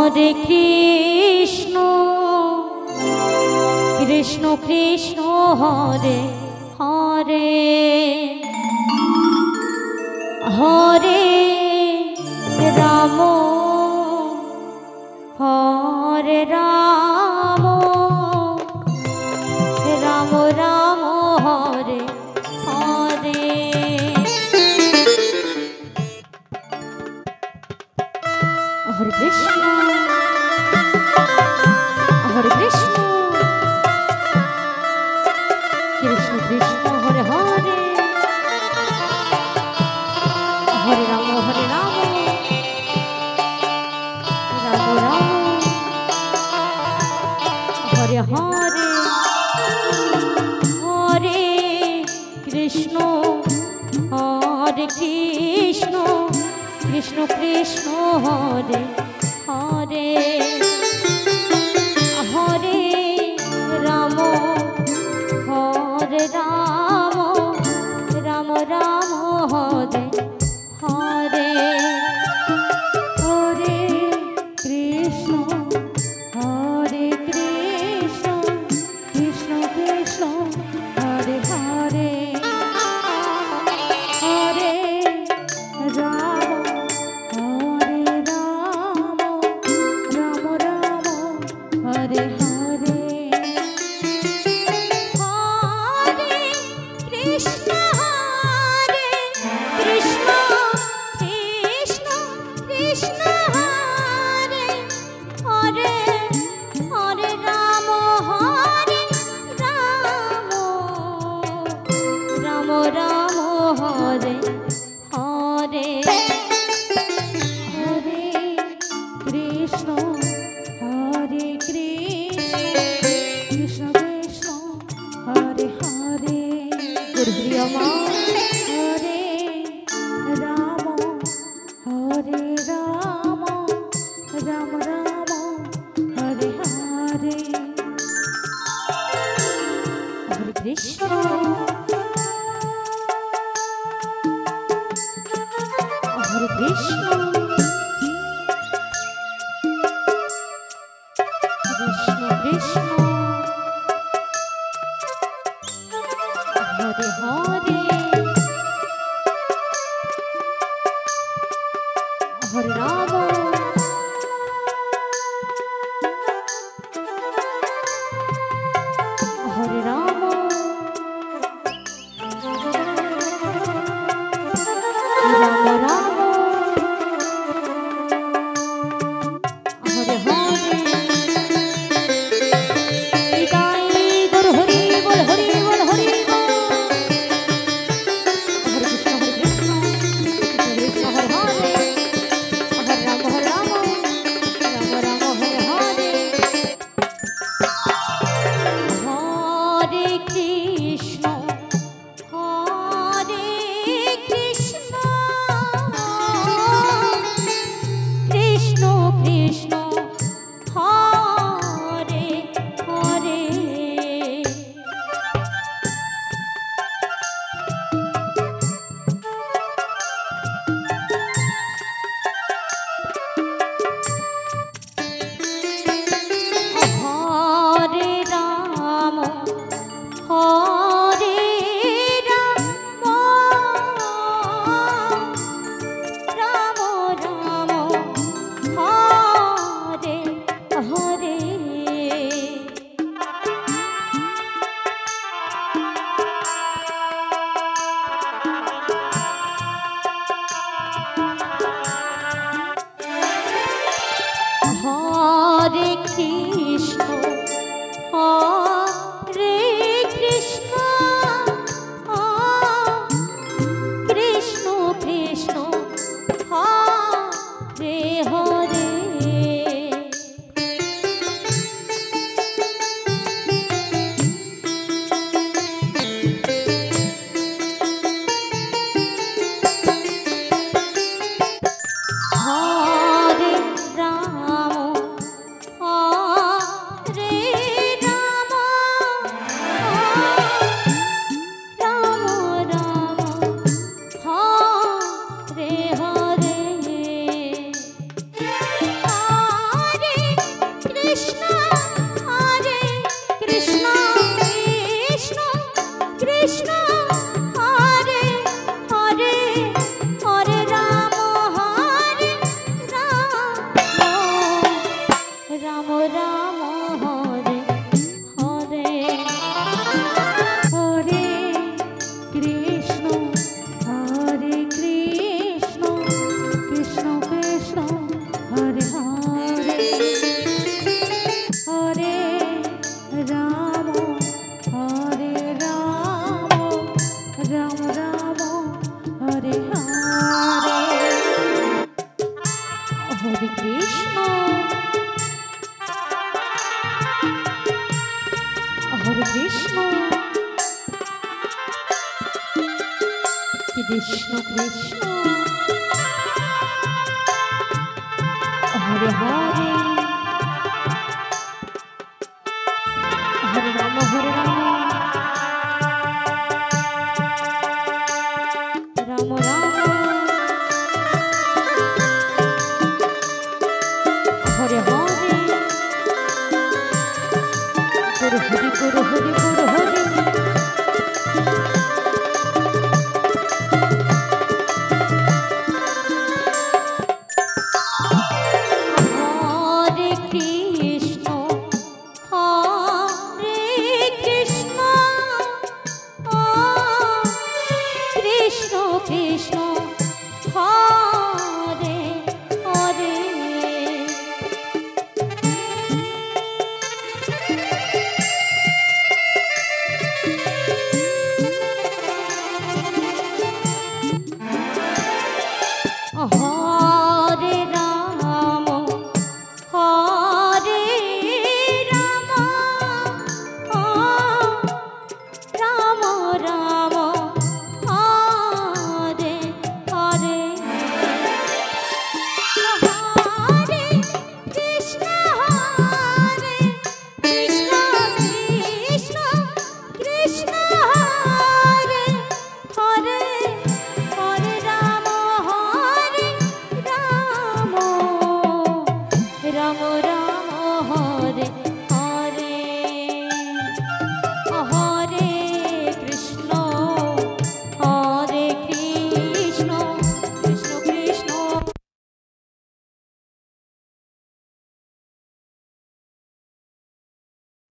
हरे कृष्ण कृष्ण कृष्ण हरे हरे हरे राम हरे राम राम राम हरे हरे हरे कृष्ण कृष्ण कृष्ण हरे हरे हरे राम राम राम हरे हरे हरे कृष्ण कृष्ण कृष्ण हरे हरे हरे राम राम राम हरे हरे हरे कृष्ण कृष्ण कृष्ण हरे हरे हरे राम राम राम हरे हरे कृष्ण कृष्ण कृष्ण हरे हरे हरे राम राम राम हरे हरे हरे कृष्ण कृष्ण कृष्ण हरे हरे गुरुप्रियमा हरे राम राम राम हरे हरे हरे कृष्ण हरे कृष्ण कृष्ण कृष्ण हरे हरे हरे राम हरे राम राम राम हरे हरे निताई गुरु हरि बोल हरि बोल हरि बोल हरे कृष्ण कृष्ण हरे हरे हरे राम राम राम हरे हरे हरे कृष्ण कृष्ण कृष्ण हरे हरे हरे राम राम राम हरे हरे हरे कृष्ण कृष्ण कृष्ण हरे हरे हरे राम হরে কৃষ্ণ হরে কৃষ্ণ কৃষ্ণ কৃষ্ণ হরে হরে